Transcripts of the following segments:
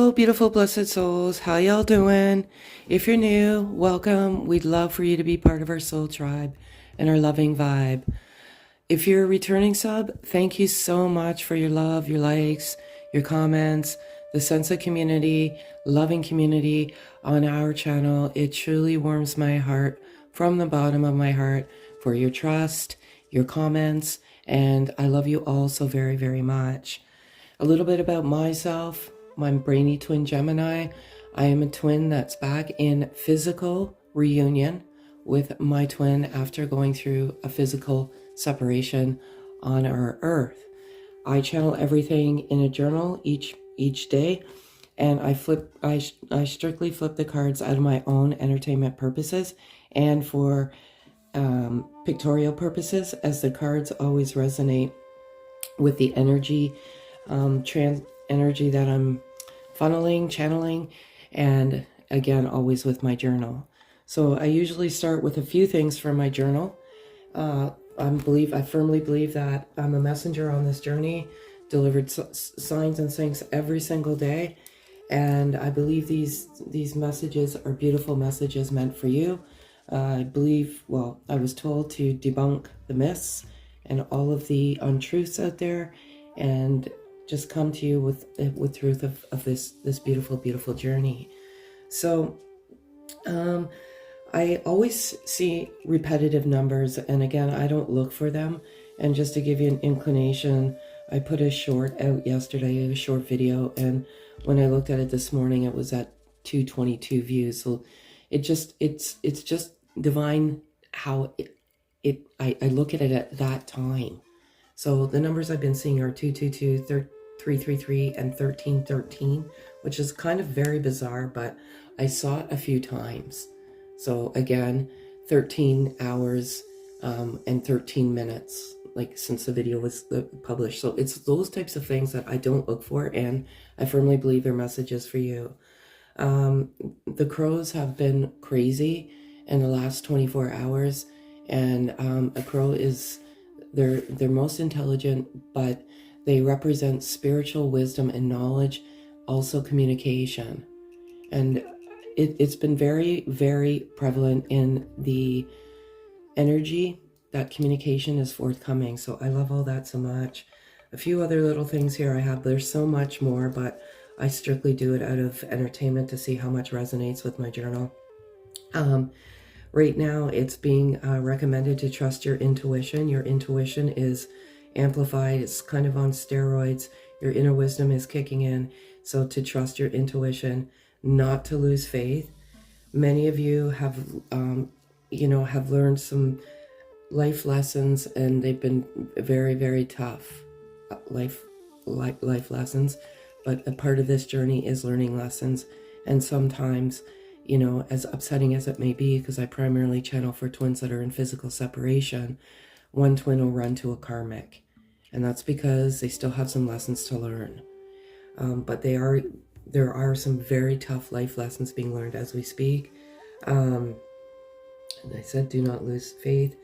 Hello, beautiful blessed souls. How y'all doing? If you're new, welcome. We'd love for you to be part of our soul tribe and our loving vibe. If you're a returning sub, thank you so much for your love, your likes, your comments, the sense of community, loving community on our channel. It truly warms my heart from the bottom of my heart for your trust, your comments, and I love you all so very, very much. A little bit about myself. I'm brainy twin Gemini. I am a twin that's back in physical reunion with my twin after going through a physical separation on our earth. I channel everything in a journal each day, and I strictly flip the cards out of my own entertainment purposes and for pictorial purposes, as the cards always resonate with the energy energy that I'm funneling, channeling, and again, always with my journal. So I usually start with a few things from my journal. I firmly believe that I'm a messenger on this journey, delivered signs and things every single day. And I believe these messages are beautiful messages meant for you. I was told to debunk the myths and all of the untruths out there, and just come to you with truth of this beautiful journey. So I always see repetitive numbers, and again, I don't look for them. And just to give you an inclination, I put a short out yesterday, a short video, and when I looked at it this morning, it was at 222 views. So it's just divine how I look at it at that time. So the numbers I've been seeing are 222, 333, and 1313, which is kind of very bizarre, but I saw it a few times. So again, 13 hours and 13 minutes, like since the video was published. So it's those types of things that I don't look for, and I firmly believe they're messages for you. The crows have been crazy in the last 24 hours, and a crow is they're most intelligent, but they represent spiritual wisdom and knowledge, also communication. And it's been very, very prevalent in the energy that communication is forthcoming. So I love all that so much. A few other little things here I have. There's so much more, but I strictly do it out of entertainment to see how much resonates with my journal. Right now, it's being recommended to trust your intuition. Your intuition is amplified. It's kind of on steroids. Your inner wisdom is kicking in. So to trust your intuition, not to lose faith. Many of you have, have learned some life lessons, and they've been very, very tough life lessons. But a part of this journey is learning lessons, and sometimes, as upsetting as it may be, because I primarily channel for twins that are in physical separation, one twin will run to a karmic, and that's because they still have some lessons to learn. But there are some very tough life lessons being learned as we speak. And I said, do not lose faith.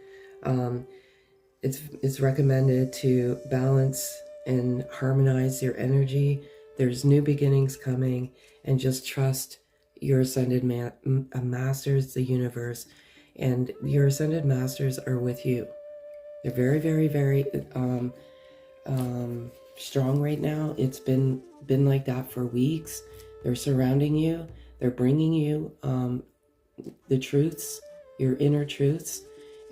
It's recommended to balance and harmonize your energy. There's new beginnings coming, and just trust your ascended masters, the universe, and your ascended masters are with you. They're very, very, very strong right now. It's been like that for weeks. They're surrounding you. They're bringing you the truths, your inner truths,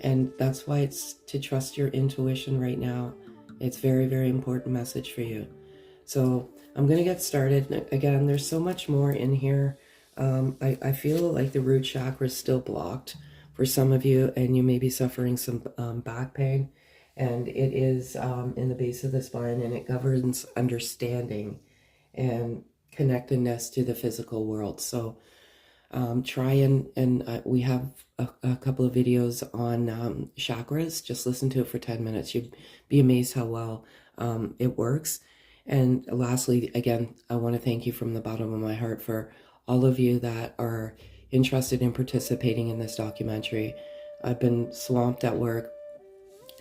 and that's why it's to trust your intuition right now. It's very, very important message for you. So I'm going to get started. Again, there's so much more in here. I feel like the root chakra is still blocked for some of you, and you may be suffering some back pain. And it is in the base of the spine, and it governs understanding and connectedness to the physical world. So try and we have a couple of videos on chakras. Just listen to it for 10 minutes. You'd be amazed how well it works. And lastly, again, I want to thank you from the bottom of my heart for all of you that are interested in participating in this documentary. I've been swamped at work.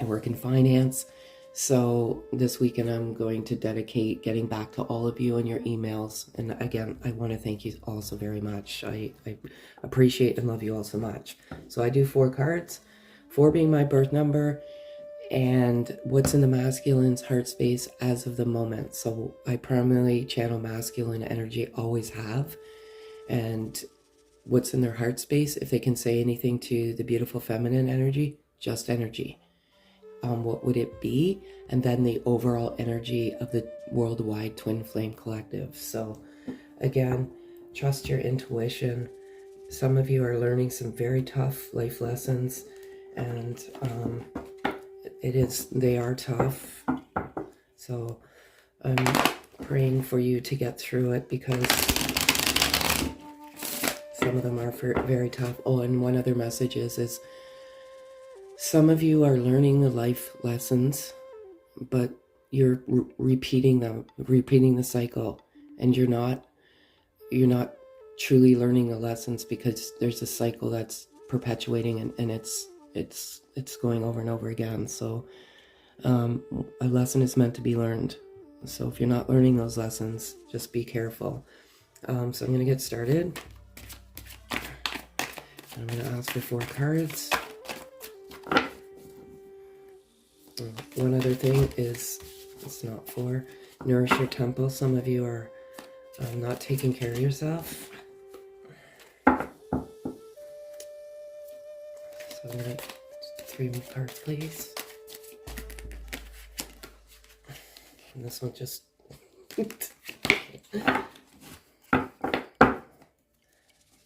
I work in finance, So this weekend I'm going to dedicate getting back to all of you and your emails. And again, I want to thank you all so very much. I appreciate and love you all so much. So I do 4 cards, 4 being my birth number, and what's in the masculine's heart space as of the moment. So I primarily channel masculine energy, always have. And what's in their heart space, if they can say anything to the beautiful feminine energy, just energy. What would it be? And then the overall energy of the worldwide twin flame collective. So again, trust your intuition. Some of you are learning some very tough life lessons, and they are tough. So I'm praying for you to get through it, because some of them are very tough. Oh, and one other message is some of you are learning the life lessons, but you're repeating the cycle, and you're not truly learning the lessons, because there's a cycle that's perpetuating, and it's going over and over again. So a lesson is meant to be learned. So if you're not learning those lessons, just be careful. So I'm going to get started. I'm going to ask for 4 cards. One other thing is, it's not 4, nourish your temple. Some of you are not taking care of yourself. So I'm going to 3 more cards, please. And this one just...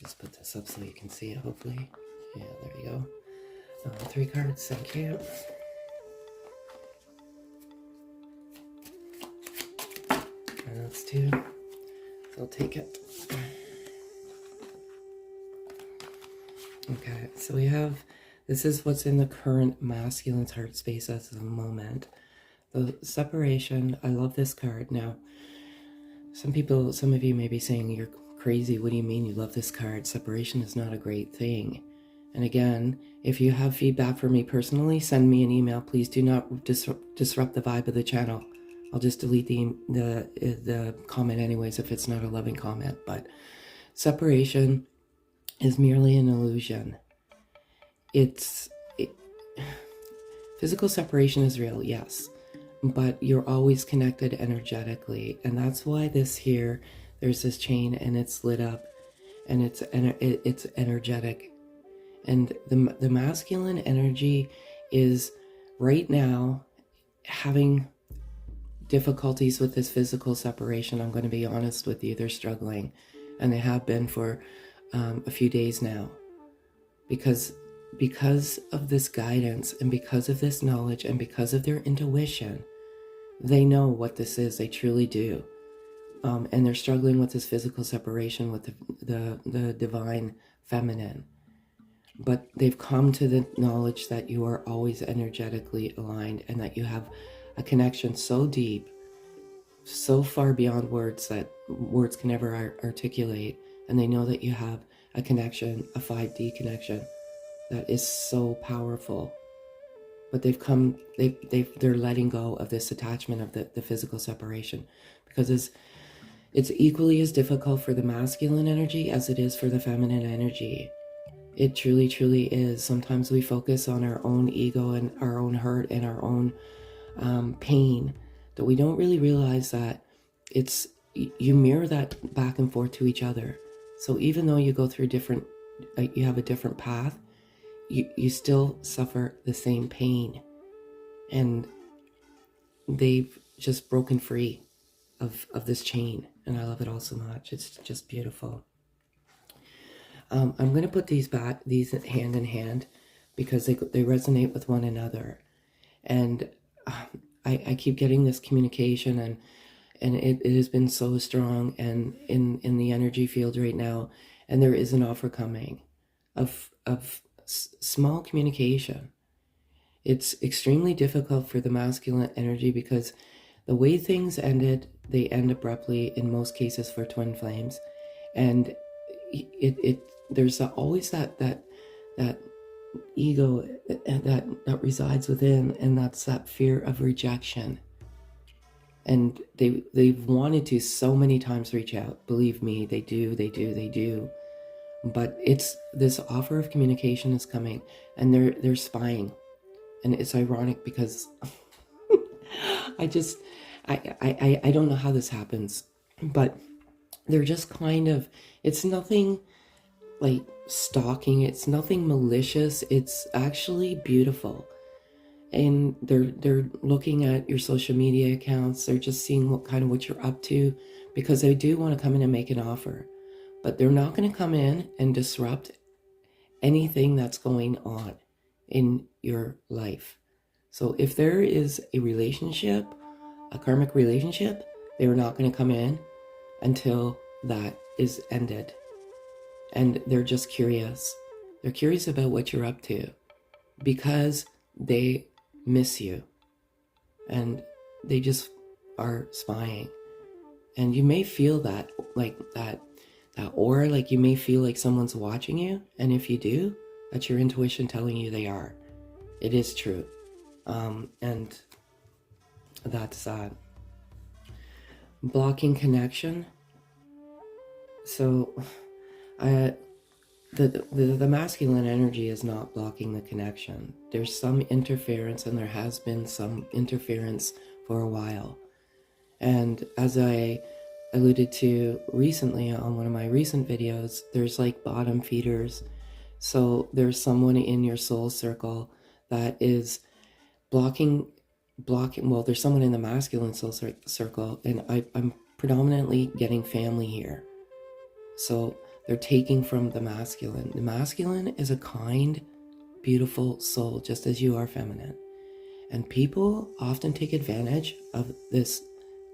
Just put this up so you can see it, hopefully. Yeah, there you go. 3 cards, thank you. And that's 2. So I'll take it. Okay, so we have, this is what's in the current masculine's heart space at the moment. The separation, I love this card. Now, some of you may be saying, you're crazy, what do you mean you love this card? Separation is not a great thing. And again, if you have feedback for me personally, send me an email. Please do not disrupt the vibe of the channel. I'll just delete the comment anyways if it's not a loving comment. But separation is merely an illusion. Physical separation is real, yes, but you're always connected energetically, and that's why there's this chain, and it's lit up, and it's energetic, and the masculine energy is right now having difficulties with this physical separation. I'm going to be honest with you, they're struggling, and they have been for a few days now, because of this guidance, and because of this knowledge, and because of their intuition. They know what this is, they truly do, and they're struggling with this physical separation with the divine feminine. But they've come to the knowledge that you are always energetically aligned, and that you have a connection so deep, so far beyond words that words can never articulate. And they know that you have a connection, a 5D connection that is so powerful. But they're letting go of this attachment of the physical separation, because it's equally as difficult for the masculine energy as it is for the feminine energy. It truly, truly is. Sometimes we focus on our own ego and our own hurt and our own pain, that we don't really realize that you mirror that back and forth to each other. So even though you go through you have a different path, you still suffer the same pain, and they've just broken free of this chain, and I love it all so much. It's just beautiful. I'm going to put these hand in hand, because they resonate with one another, and I keep getting this communication, and it has been so strong, and in the energy field right now, and there is an offer coming of small communication. It's extremely difficult for the masculine energy, because the way things ended, they end abruptly in most cases for twin flames, and there's always that ego that resides within, and that's that fear of rejection. And they've wanted to so many times reach out. Believe me, they do. But it's this offer of communication is coming, and they're spying. And it's ironic because I just I don't know how this happens, but they're just kind of, it's nothing like stalking, it's nothing malicious, it's actually beautiful. And they're looking at your social media accounts, they're just seeing what you're up to, because they do want to come in and make an offer. But they're not going to come in and disrupt anything that's going on in your life. So if there is a relationship, a karmic relationship, they're not going to come in until that is ended. And they're just curious. They're curious about what you're up to because they miss you. And they just are spying. And you may feel that, like that aura, like you may feel like someone's watching you. And if you do, that's your intuition telling you they are. It is true. And that's that. Blocking connection. So the masculine energy is not blocking the connection. There's some interference, and there has been some interference for a while. And as I alluded to recently on one of my recent videos, there's like bottom feeders. So there's someone in your soul circle that is blocking, well, there's someone in the masculine soul circle, and I'm predominantly getting family here. So they're taking from the masculine. The masculine is a kind, beautiful soul, just as you are feminine. And people often take advantage of this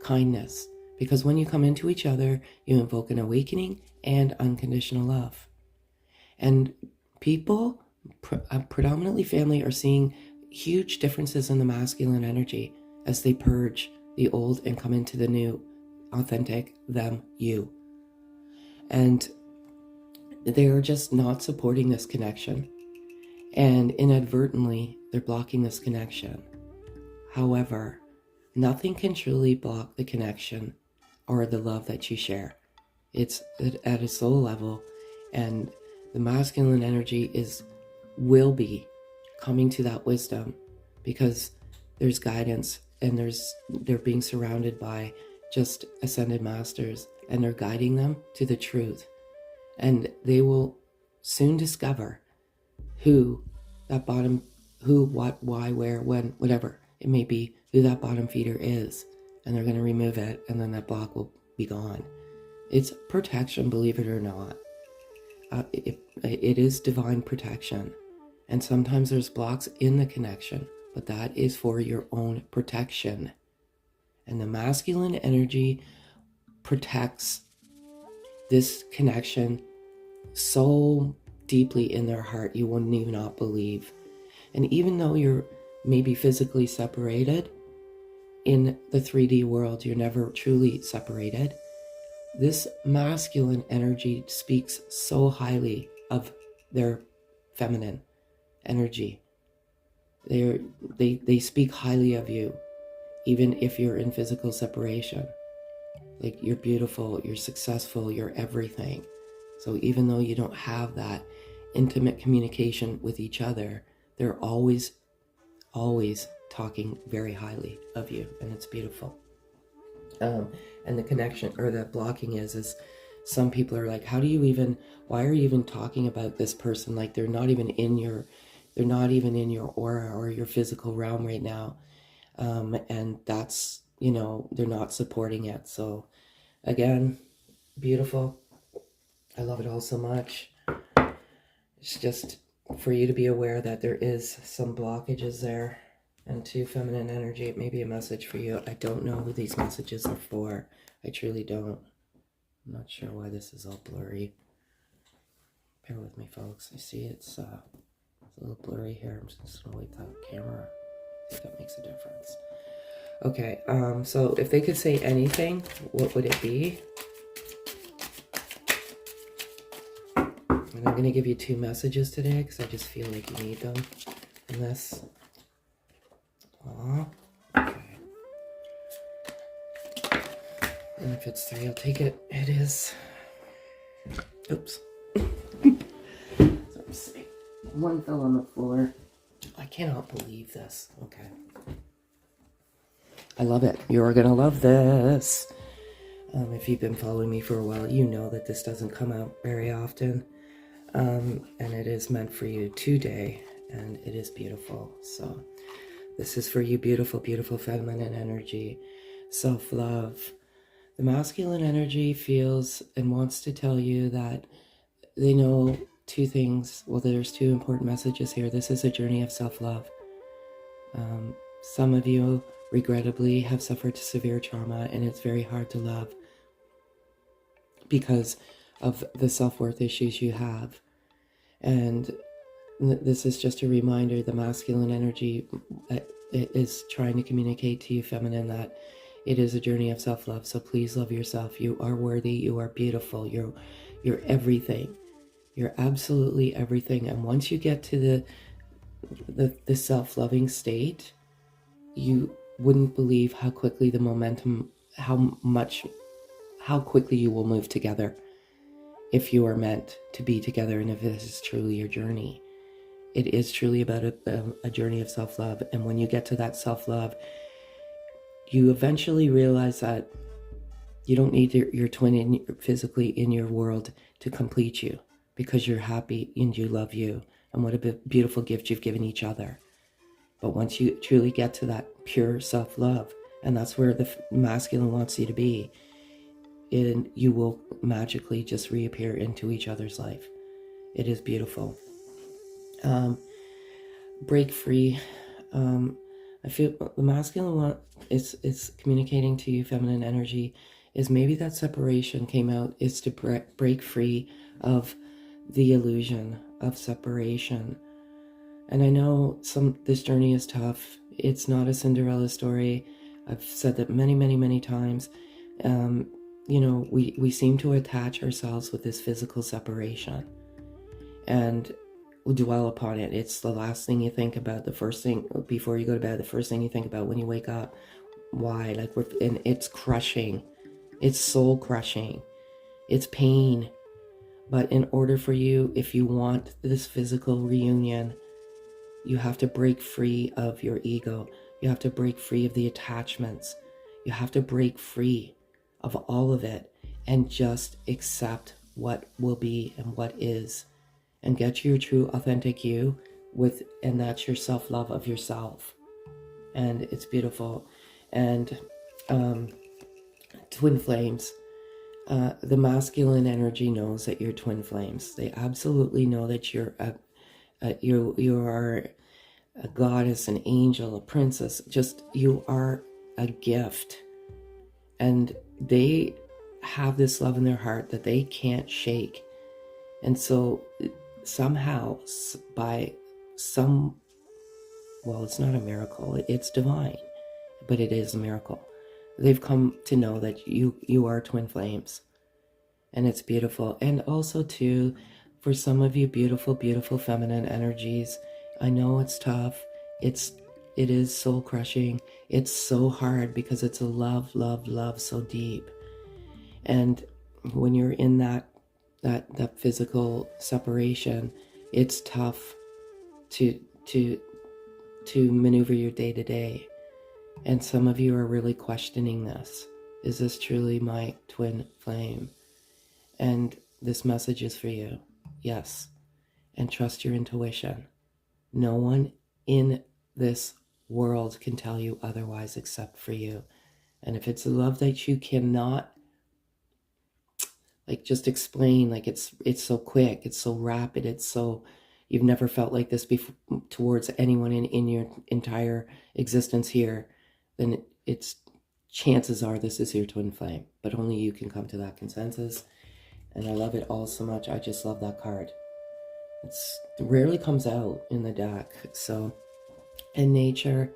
kindness, because when you come into each other, you invoke an awakening and unconditional love. And people, predominantly family, are seeing huge differences in the masculine energy as they purge the old and come into the new, authentic them, you. And they are just not supporting this connection. And inadvertently, they're blocking this connection. However, nothing can truly block the connection or the love that you share. It's at a soul level, and the masculine energy will be coming to that wisdom, because there's guidance, and they're being surrounded by just ascended masters, and they're guiding them to the truth. And they will soon discover who, what, why, where, when, whatever it may be, who that bottom feeder is. And they're going to remove it, and then that block will be gone. It's protection, believe it or not. It is divine protection. And sometimes there's blocks in the connection, but that is for your own protection. And the masculine energy protects this connection so deeply in their heart, you wouldn't even not believe. And even though you're maybe physically separated in the 3D world, you're never truly separated. This masculine energy speaks so highly of their feminine energy. They speak highly of you, even if you're in physical separation. Like, you're beautiful, you're successful, you're everything. So even though you don't have that intimate communication with each other, they're always talking very highly of you, and it's beautiful. And the connection, or the blocking is some people are like, why are you even talking about this person? Like, they're not even in your aura or your physical realm right now. And that's, they're not supporting it. So again, beautiful. I love it all so much. It's just for you to be aware that there is some blockages there. And to feminine energy, it may be a message for you. I don't know who these messages are for. I truly don't. I'm not sure why this is all blurry. Bear with me, folks. I see it's a little blurry here. I'm just going to wait that camera. I think that makes a difference. Okay, so if they could say anything, what would it be? And I'm going to give you 2 messages today because I just feel like you need them in this. Aww. Okay. And if it's 3, I'll take it. It is. Oops. Let's see. 1 fell on the floor. I cannot believe this. Okay. I love it. You're going to love this. If you've been following me for a while, you know that this doesn't come out very often. And it is meant for you today. And it is beautiful. So this is for you, beautiful, beautiful feminine energy. Self-love. The masculine energy feels and wants to tell you that they know 2 things. Well, there's 2 important messages here. This is a journey of self-love. Some of you, regrettably, have suffered severe trauma, and it's very hard to love because of the self-worth issues you have. And this is just a reminder, the masculine energy is trying to communicate to you, feminine, that it is a journey of self-love. So please love yourself. You are worthy. You are beautiful. You're everything. You're absolutely everything. And once you get to the self-loving state, you wouldn't believe how quickly the momentum, how quickly you will move together if you are meant to be together, and if this is truly your journey. It is truly about a journey of self-love. And when you get to that self-love, you eventually realize that you don't need your twin physically in your world to complete you, because you're happy and you love you. And what a beautiful gift you've given each other. But once you truly get to that pure self-love, and that's where the masculine wants you to be, and you will magically just reappear into each other's life. It is beautiful. Break free. I feel the masculine one is communicating to you, feminine energy, is maybe that separation came out, is to break free of the illusion of separation. And I know this journey is tough. It's not a Cinderella story. I've said that many, many, many times. We seem to attach ourselves with this physical separation, and we'll dwell upon it. It's the last thing you think about, the first thing before you go to bed, the first thing you think about when you wake up. Why? And it's crushing. It's soul crushing. It's pain. But in order for you, if you want this physical reunion, you have to break free of your ego. You have to break free of the attachments. You have to break free of all of it and just accept what will be and what is, and get your true authentic you and that's your self-love of yourself. And it's beautiful. And twin flames, the masculine energy knows that you're twin flames. They absolutely know that you are a goddess, an angel, a princess. Just, you are a gift. And they have this love in their heart that they can't shake. And so somehow, it's not a miracle, it's divine, but it is a miracle. They've come to know that you are twin flames, and it's beautiful. And also too, for some of you, beautiful, beautiful feminine energies, I know it's tough. It is soul crushing. It's so hard because it's a love, love, love so deep. And when you're in that physical separation, it's tough to maneuver your day to day. And some of you are really questioning this. Is this truly my twin flame? And this message is for you. Yes. And trust your intuition. No one in this world can tell you otherwise except for you. And if it's a love that you cannot just explain, it's so quick, it's so rapid, it's so, you've never felt like this before towards anyone in your entire existence here, then it's chances are this is your twin flame. But only you can come to that consensus. And I love it all so much. I just love that card. It rarely comes out in the deck. So, in nature,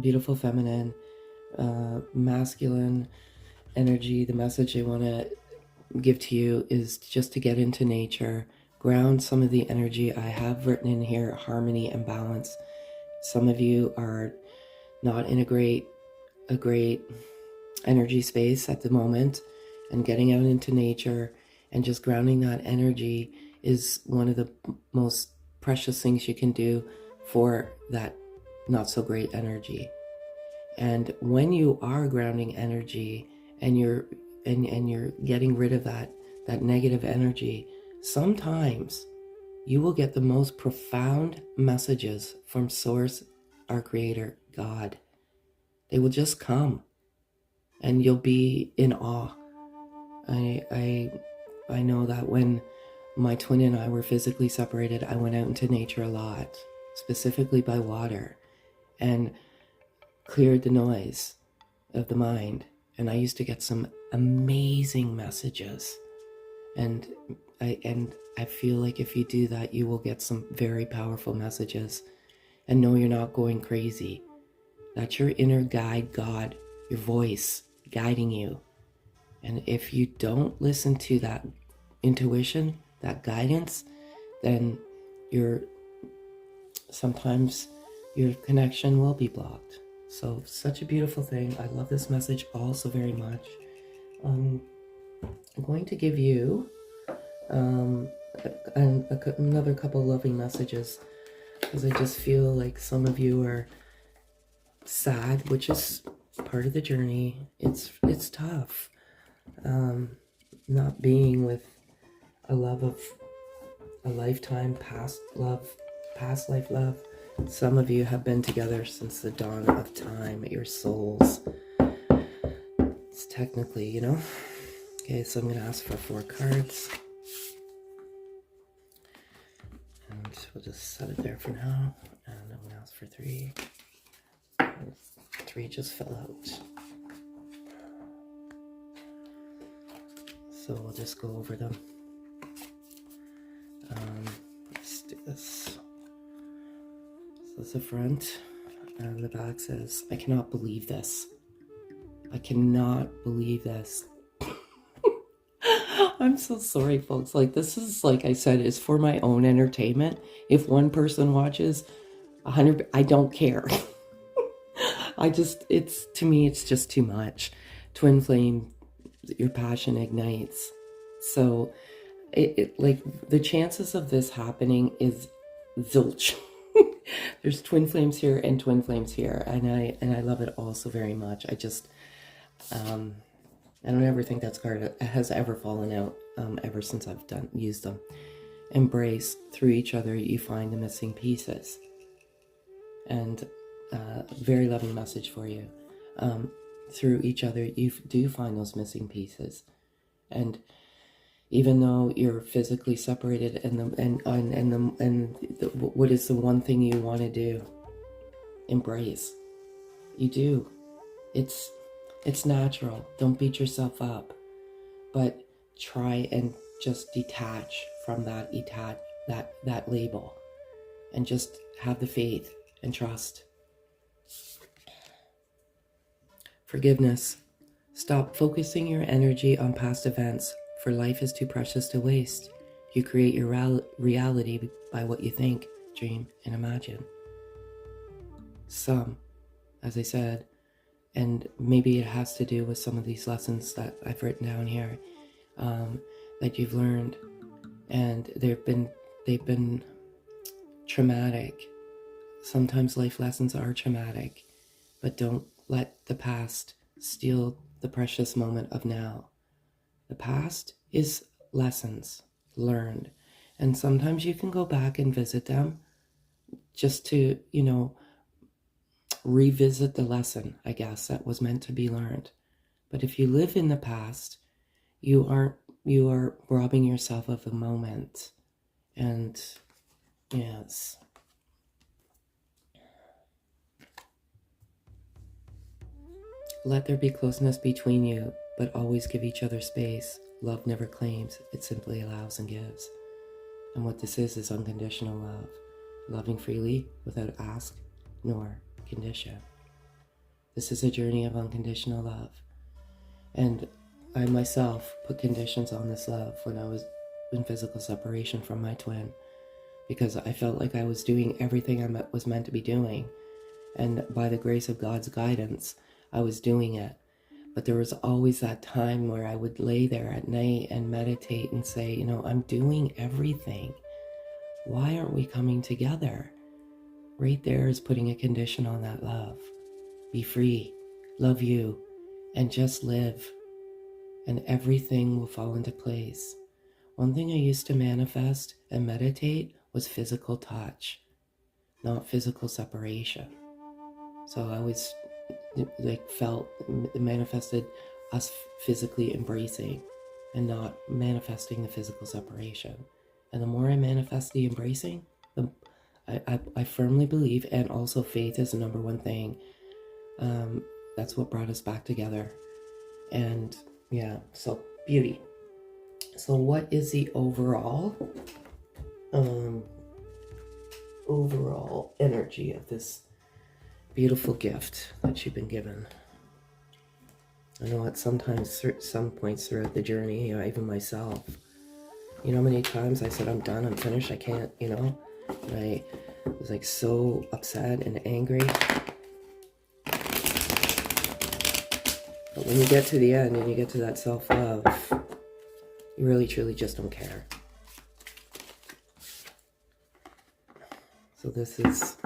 beautiful feminine, masculine energy, the message I want to give to you is just to get into nature, ground some of the energy. I have written in here harmony and balance. Some of you are not in a great energy space at the moment, and getting out into nature and just grounding that energy is one of the most precious things you can do for that not so great energy. And when you are grounding energy and you're getting rid of that negative energy, sometimes you will get the most profound messages from Source, our Creator, God. They will just come, and you'll be in awe. I know that when my twin and I were physically separated, I went out into nature a lot, specifically by water, and cleared the noise of the mind. And I used to get some amazing messages. And I feel like if you do that, you will get some very powerful messages. And know you're not going crazy. That's your inner guide, God, your voice guiding you. And if you don't listen to that intuition, that guidance, then sometimes your connection will be blocked. So such a beautiful thing. I love this message also very much. I'm going to give you another couple loving messages, because I just feel like some of you are sad, which is part of the journey. It's tough. Not being with a love of a lifetime, past life love. Some of you have been together since the dawn of time, your souls. It's technically, you know. Okay, so I'm going to ask for 4 cards. And we'll just set it there for now. And I'm going to ask for 3. 3 just fell out. So we'll just go over them. Let's do this. So that's the front. And the back says, I cannot believe this. I cannot believe this. I'm so sorry, folks. Like, this is, like I said, is for my own entertainment. If one person watches 100, I don't care. To me, it's just too much. Twin flame, your passion ignites. So like the chances of this happening is zilch. There's twin flames here and twin flames here, and I love it all so very much. I don't ever think that card has ever fallen out ever since I've used them. Embrace. Through each other you find the missing pieces. And very loving message for you. Through each other you do find those missing pieces. And even though you're physically separated, what is the one thing you want to do? Embrace. You do. It's natural. Don't beat yourself up, but try and just detach from that label, and just have the faith and trust. Forgiveness. Stop focusing your energy on past events, for life is too precious to waste. You create your reality by what you think, dream, and imagine. Some, as I said, and maybe it has to do with some of these lessons that I've written down here, that you've learned, and they've been traumatic. Sometimes life lessons are traumatic, but don't let the past steal the precious moment of now. The past is lessons learned, and sometimes you can go back and visit them just to, revisit the lesson, I guess, that was meant to be learned. But if you live in the past, you are robbing yourself of the moment. And yes. Let there be closeness between you, but always give each other space. Love never claims, it simply allows and gives. And what this is unconditional love. Loving freely without ask nor condition. This is a journey of unconditional love. And I myself put conditions on this love when I was in physical separation from my twin, because I felt like I was doing everything I was meant to be doing. And by the grace of God's guidance, I was doing it. But there was always that time where I would lay there at night and meditate and say, you know, I'm doing everything. Why aren't we coming together? Right there is putting a condition on that love. Be free, love you, and just live. And everything will fall into place. One thing I used to manifest and meditate was physical touch, not physical separation. So I always manifested us physically embracing and not manifesting the physical separation. And the more I manifest the embracing, I firmly believe, and also faith is the number one thing. That's what brought us back together. And yeah, so beauty. So what is the overall energy of this beautiful gift that you've been given? I know at some points throughout the journey, even myself, you know how many times I said, I'm done, I'm finished, I can't, and I was like so upset and angry. But when you get to the end and you get to that self-love, you really truly just don't care. So this is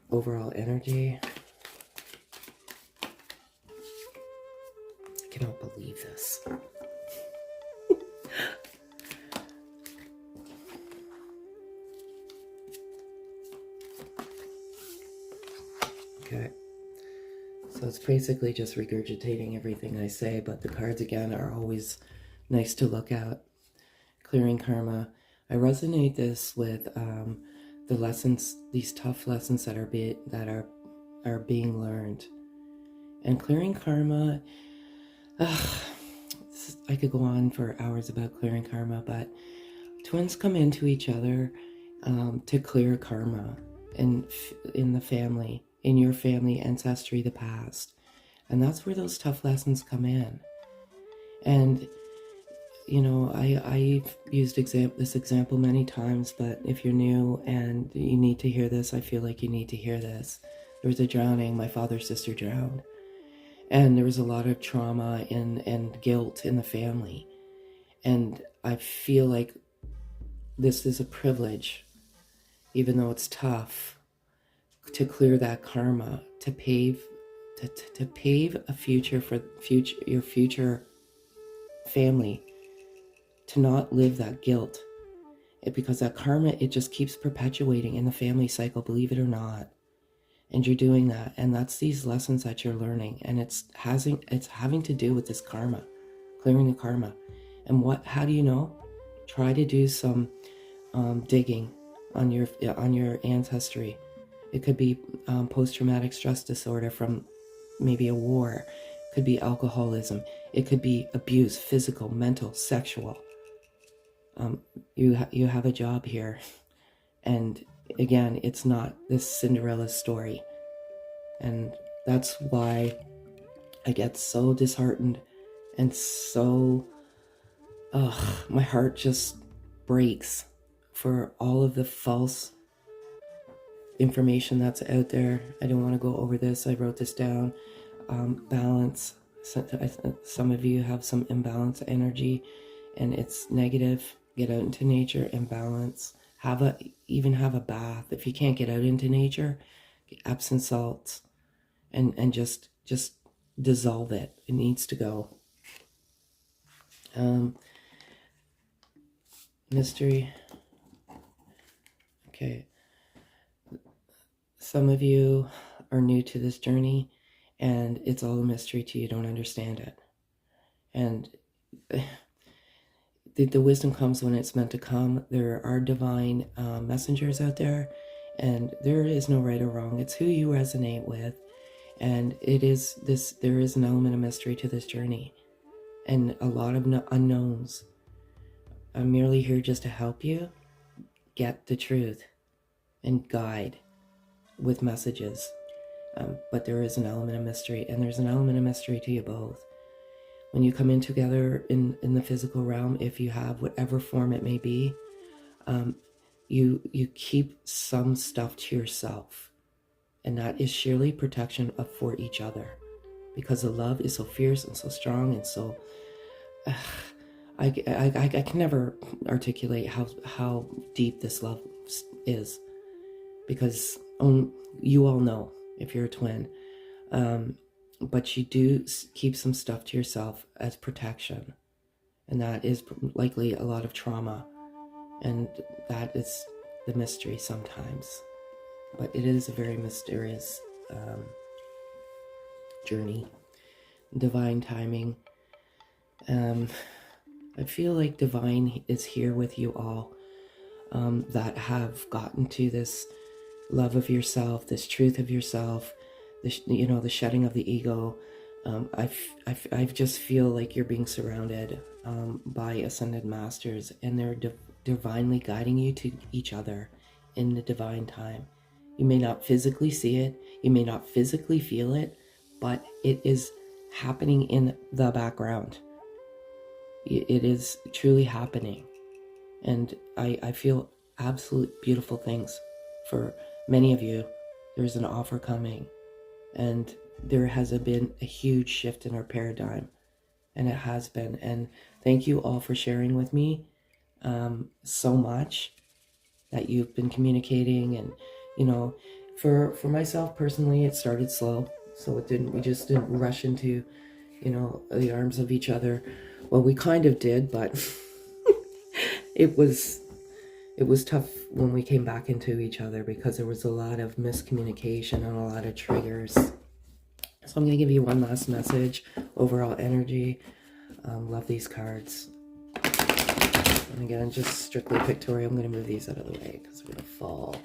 overall energy. I cannot believe this. Okay. So it's basically just regurgitating everything I say, but the cards again are always nice to look at. Clearing karma. I resonate this with the lessons, these tough lessons that are being learned. And clearing karma, I could go on for hours about clearing karma, but twins come into each other to clear karma in the family, in your family, ancestry, the past. And that's where those tough lessons come in. And I've used this example many times, but if you're new and you need to hear this, I feel like you need to hear this. There was a drowning. My father's sister drowned. And there was a lot of trauma and guilt in the family. And I feel like this is a privilege, even though it's tough, to clear that karma, to pave a future for your future family, to not live that guilt. Because that karma, it just keeps perpetuating in the family cycle, believe it or not. And you're doing that, and that's these lessons that you're learning, and it's having to do with this karma, clearing the karma. And how do you know? Try to do some digging on your ancestry. It could be post-traumatic stress disorder from maybe a war. It could be alcoholism. It could be abuse, physical, mental, sexual. You have a job here, and again, it's not this Cinderella story. And that's why I get so disheartened and so my heart just breaks for all of the false information that's out there. I don't want to go over this. I wrote this down. Balance. Some of you have some imbalanced energy and it's negative. Get out into nature and balance. Even have a bath. If you can't get out into nature, get Epsom salts and just dissolve it. It needs to go. Mystery. Okay. Some of you are new to this journey and it's all a mystery to you. You don't understand it. And the wisdom comes when it's meant to come. There are divine messengers out there, and there is no right or wrong. It's who you resonate with, and there is an element of mystery to this journey, and a lot of unknowns. I'm merely here just to help you get the truth and guide with messages. But there is an element of mystery, and there's an element of mystery to you both. when you come in together in the physical realm, if you have whatever form it may be, you keep some stuff to yourself, and that is sheerly protection for each other, because the love is so fierce and so strong and so I can never articulate how deep this love is, because you all know if you're a twin, but you do keep some stuff to yourself as protection, and that is likely a lot of trauma, and that is the mystery sometimes, but it is a very mysterious journey, divine timing. I feel like divine is here with you all, that have gotten to this love of yourself, this truth of yourself, the shedding of the ego. I just feel like you're being surrounded by ascended masters, and they're divinely guiding you to each other in the divine time. You may not physically see it, you may not physically feel it, but it is happening in the background. It is truly happening. And I feel absolute beautiful things for many of you. There's an offer coming, and there has been a huge shift in our paradigm, and it has been. And thank you all for sharing with me so much that you've been communicating. And for myself personally, it started slow, so we just didn't rush into the arms of each other. Well, we kind of did, but it was tough when we came back into each other, because there was a lot of miscommunication and a lot of triggers. So I'm going to give you one last message, overall energy. Love these cards. And again, just strictly pictorial. I'm going to move these out of the way because we're going to fall.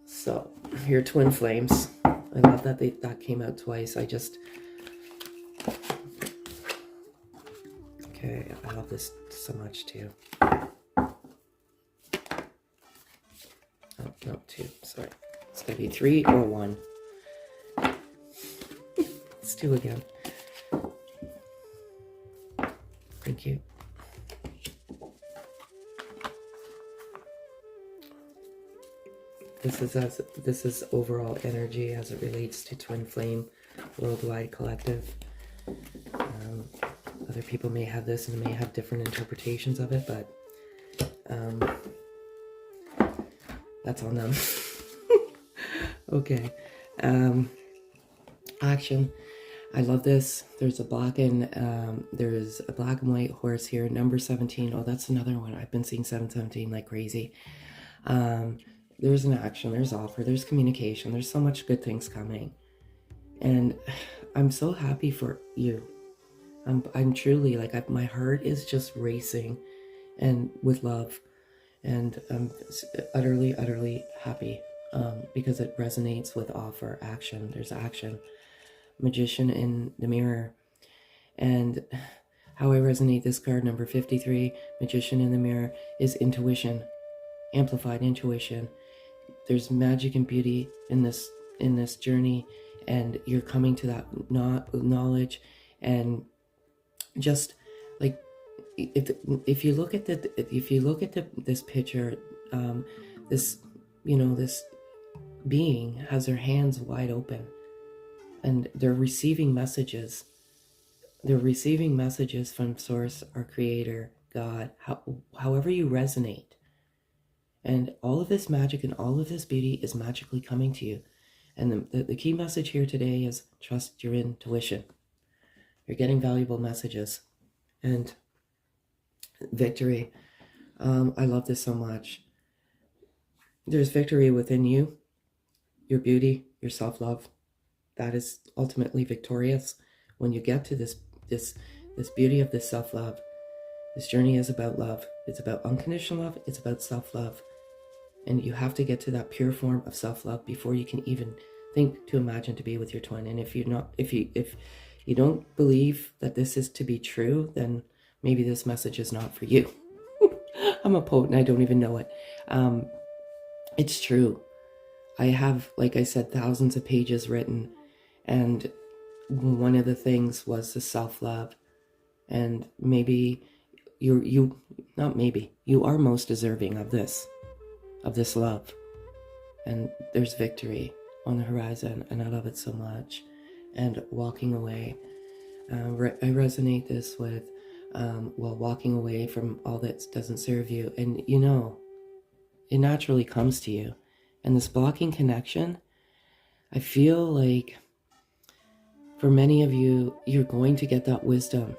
So, your twin flames. I love that that came out twice. Okay, I love this so much too. Oh, no, 2, sorry. It's going to be 3 or 1. Let's do again. Thank you. This is overall energy as it relates to Twin Flame Worldwide Collective. Other people may have this and may have different interpretations of it, but that's on them. Okay. Action. I love this. There's a black and white horse here. Number 17. Oh, that's another one. I've been seeing 717 like crazy. There's an action. There's offer. There's communication. There's so much good things coming, and I'm so happy for you. I'm truly like my heart is just racing, and with love, and I'm utterly happy because it resonates with offer, action. There's action. Magician in the mirror. And how I resonate this card, number 53, Magician in the mirror, is intuition, amplified intuition. There's magic and beauty in this journey, and you're coming to that knowledge. And just like if you look at this picture, this being has their hands wide open, and they're receiving messages. They're receiving messages from Source, our Creator, God, however you resonate. And all of this magic and all of this beauty is magically coming to you. And the key message here today is trust your intuition. You're getting valuable messages. And victory. I love this so much. There's victory within you, your beauty, your self-love. That is ultimately victorious. When you get to this beauty of this self-love, this journey is about love. It's about unconditional love. It's about self-love. And you have to get to that pure form of self-love before you can even think to imagine to be with your twin. And if you don't believe that this is to be true, then maybe this message is not for you. I'm a poet and I don't even know it. It's true. I have, like I said, thousands of pages written, and one of the things was the self-love. And maybe not maybe, you are most deserving of this love. And there's victory on the horizon, and I love it so much. And walking away, I resonate this with, walking away from all that doesn't serve you. And it naturally comes to you. And this blocking connection, I feel like for many of you, you're going to get that wisdom.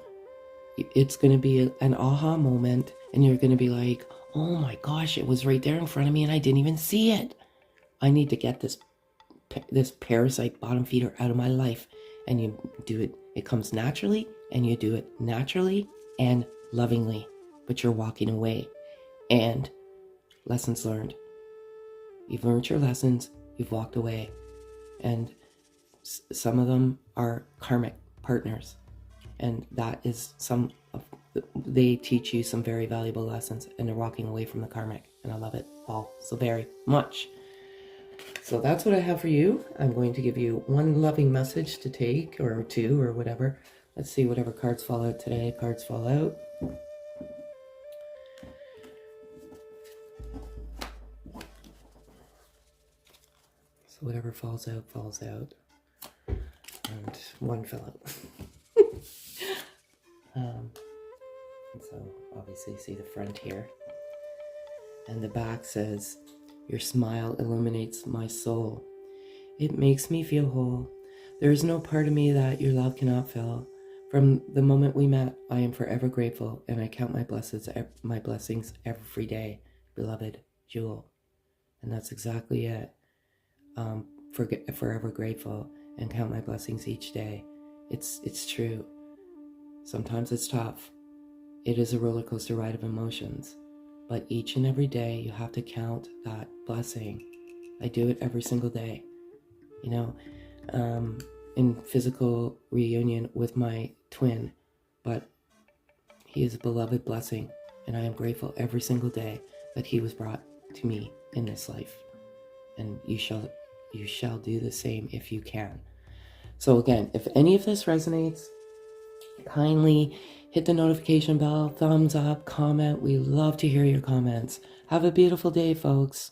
It's going to be an aha moment, and you're going to be like, oh my gosh, it was right there in front of me and I didn't even see it. I need to get this parasite bottom feeder out of my life. And you do it. It comes naturally, and you do it naturally and lovingly. But you're walking away. And lessons learned. You've learned your lessons. You've walked away. And some of them are karmic partners. And that is they teach you some very valuable lessons, and they're walking away from the karmic. And I love it all so very much. So that's what I have for you. I'm going to give you one loving message to take, or two, or whatever. Let's see whatever cards fall out today. Cards fall out. So whatever falls out, falls out. And one fell out. So obviously you see the front here. And the back says, your smile illuminates my soul. It makes me feel whole. There is no part of me that your love cannot fill. From the moment we met, I am forever grateful, and I count my blessings every day. Beloved Jewel. And that's exactly it. Forever grateful and count my blessings each day. It's true. Sometimes it's tough. It is a roller coaster ride of emotions. But each and every day you have to count that blessing. I do it every single day. In physical reunion with my twin. But he is a beloved blessing. And I am grateful every single day that he was brought to me in this life. And you shall do the same if you can. So again, if any of this resonates, kindly hit the notification bell, thumbs up, comment. We love to hear your comments. Have a beautiful day, folks.